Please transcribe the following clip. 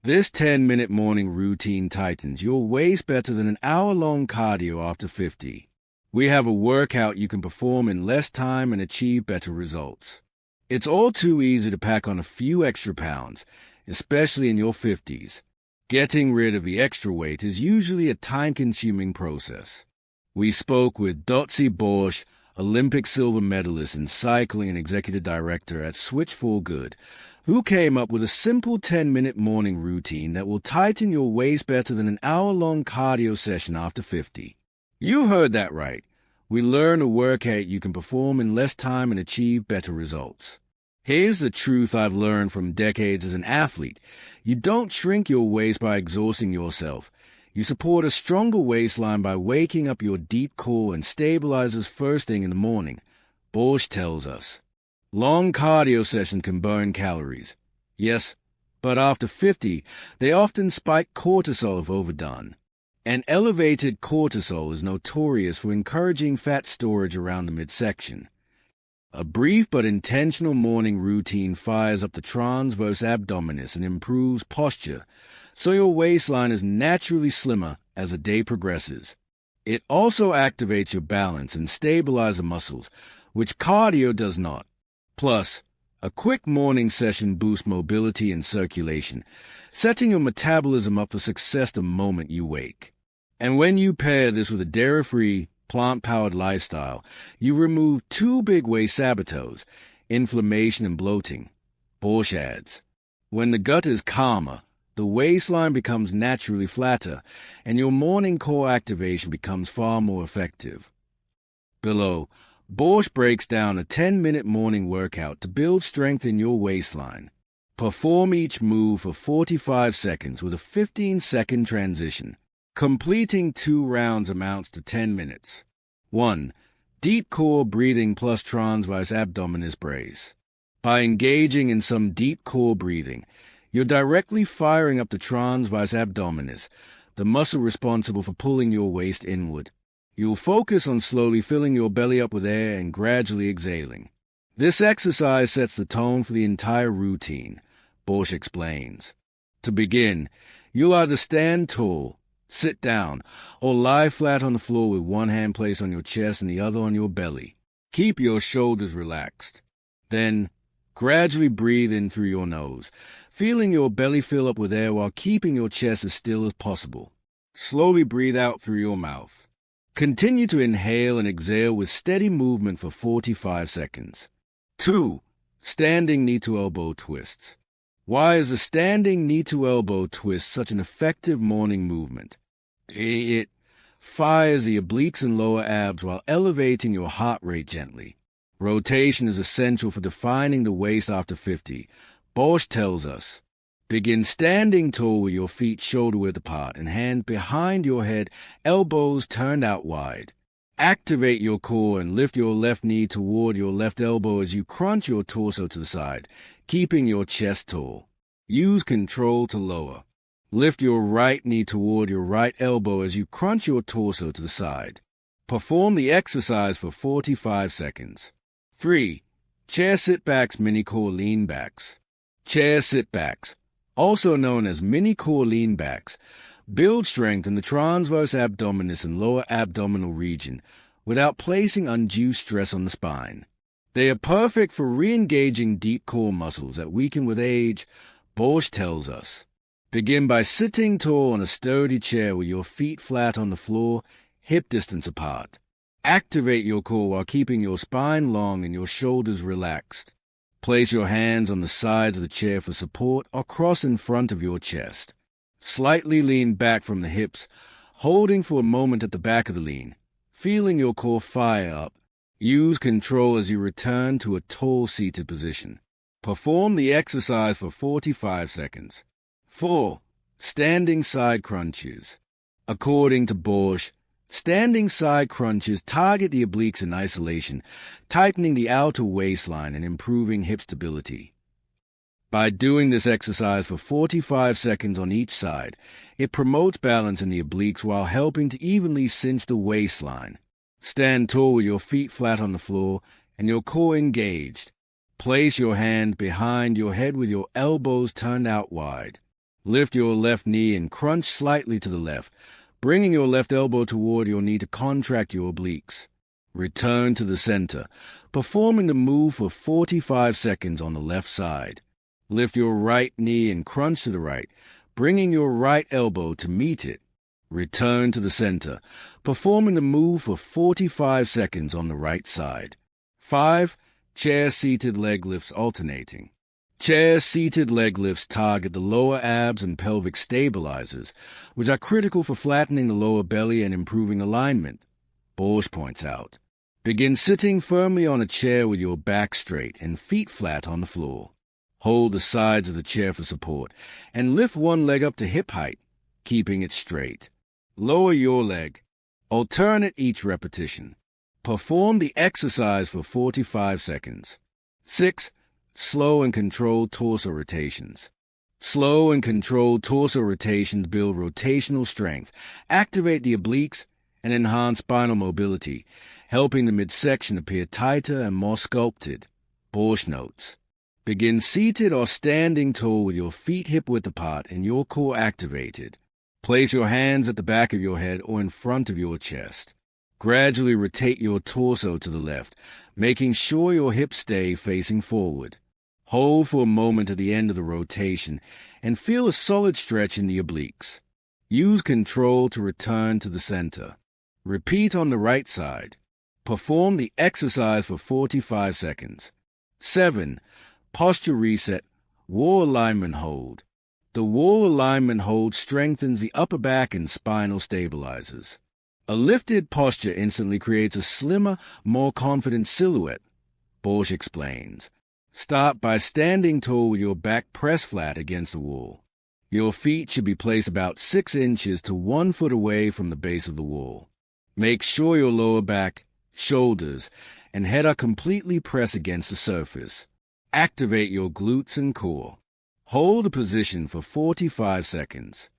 This 10-minute morning routine tightens your waist better than an hour-long cardio after 50. We have a workout you can perform in less time and achieve better results. It's all too easy to pack on a few extra pounds, especially in your 50s. Getting rid of the extra weight is usually a time-consuming process. We spoke with Dotsie Borsch, Olympic silver medalist in cycling and executive director at Switch for Good, who came up with a simple 10-minute morning routine that will tighten your waist better than an hour-long cardio session after 50. You heard that right. We learn a workout you can perform in less time and achieve better results. Here's the truth I've learned from decades as an athlete. You don't shrink your waist by exhausting yourself. You support a stronger waistline by waking up your deep core and stabilizers first thing in the morning, Borsch tells us. Long cardio sessions can burn calories. Yes, but after 50, they often spike cortisol if overdone. And elevated cortisol is notorious for encouraging fat storage around the midsection. A brief but intentional morning routine fires up the transverse abdominis and improves posture, so your waistline is naturally slimmer as the day progresses. It also activates your balance and stabilizes muscles, which cardio does not. Plus, a quick morning session boosts mobility and circulation, setting your metabolism up for success the moment you wake. And when you pair this with a dairy-free, plant-powered lifestyle, you remove two big waist saboteurs, inflammation and bloating. Borsch adds, when the gut is calmer, the waistline becomes naturally flatter, and your morning core activation becomes far more effective. Below, Borsch breaks down a 10-minute morning workout to build strength in your waistline. Perform each move for 45 seconds with a 15-second transition. Completing 2 rounds amounts to 10 minutes. 1. Deep core breathing plus transverse abdominis brace. By engaging in some deep core breathing, you're directly firing up the transverse abdominis, the muscle responsible for pulling your waist inward. You'll focus on slowly filling your belly up with air and gradually exhaling. This exercise sets the tone for the entire routine, Borsch explains. To begin, you'll either stand tall, sit down, or lie flat on the floor with one hand placed on your chest and the other on your belly. Keep your shoulders relaxed. Then, gradually breathe in through your nose, feeling your belly fill up with air while keeping your chest as still as possible. Slowly breathe out through your mouth. Continue to inhale and exhale with steady movement for 45 seconds. 2. Standing knee-to-elbow twists. Why is a standing knee-to-elbow twist such an effective morning movement? It fires the obliques and lower abs while elevating your heart rate gently. Rotation is essential for defining the waist after 50. Borsch tells us, begin standing tall with your feet shoulder-width apart and hands behind your head, elbows turned out wide. Activate your core and lift your left knee toward your left elbow as you crunch your torso to the side, keeping your chest tall. Use control to lower. Lift your right knee toward your right elbow as you crunch your torso to the side. Perform the exercise for 45 seconds. 3. Chair sit-backs, mini-core lean-backs. Chair sit-backs, also known as mini-core lean-backs, build strength in the transverse abdominis and lower abdominal region without placing undue stress on the spine. They are perfect for re-engaging deep core muscles that weaken with age, Borsch tells us. Begin by sitting tall on a sturdy chair with your feet flat on the floor, hip distance apart. Activate your core while keeping your spine long and your shoulders relaxed. Place your hands on the sides of the chair for support or cross in front of your chest. Slightly lean back from the hips, holding for a moment at the back of the lean, feeling your core fire up. Use control as you return to a tall seated position. Perform the exercise for 45 seconds. 4. Standing side crunches. According to Borsch, standing side crunches target the obliques in isolation, tightening the outer waistline and improving hip stability. By doing this exercise for 45 seconds on each side, it promotes balance in the obliques while helping to evenly cinch the waistline. Stand tall with your feet flat on the floor and your core engaged. Place your hand behind your head with your elbows turned out wide. Lift your left knee and crunch slightly to the left, bringing your left elbow toward your knee to contract your obliques. Return to the center, performing the move for 45 seconds on the left side. Lift your right knee and crunch to the right, bringing your right elbow to meet it. Return to the center, performing the move for 45 seconds on the right side. 5. Chair-seated leg lifts alternating. Chair-seated leg lifts target the lower abs and pelvic stabilizers, which are critical for flattening the lower belly and improving alignment. Borsch points out. Begin sitting firmly on a chair with your back straight and feet flat on the floor. Hold the sides of the chair for support and lift one leg up to hip height, keeping it straight. Lower your leg. Alternate each repetition. Perform the exercise for 45 seconds. 6. Slow and controlled torso rotations. Slow and controlled torso rotations build rotational strength, activate the obliques, and enhance spinal mobility, helping the midsection appear tighter and more sculpted. Borsch notes. Begin seated or standing tall with your feet hip-width apart and your core activated. Place your hands at the back of your head or in front of your chest. Gradually rotate your torso to the left, making sure your hips stay facing forward. Hold for a moment at the end of the rotation and feel a solid stretch in the obliques. Use control to return to the center. Repeat on the right side. Perform the exercise for 45 seconds. 7. Posture reset, wall alignment hold. The wall alignment hold strengthens the upper back and spinal stabilizers. A lifted posture instantly creates a slimmer, more confident silhouette. Borsch explains. Start by standing tall with your back pressed flat against the wall. Your feet should be placed about 6 inches to 1 foot away from the base of the wall. Make sure your lower back, shoulders, and head are completely pressed against the surface. Activate your glutes and core. Hold the position for 45 seconds.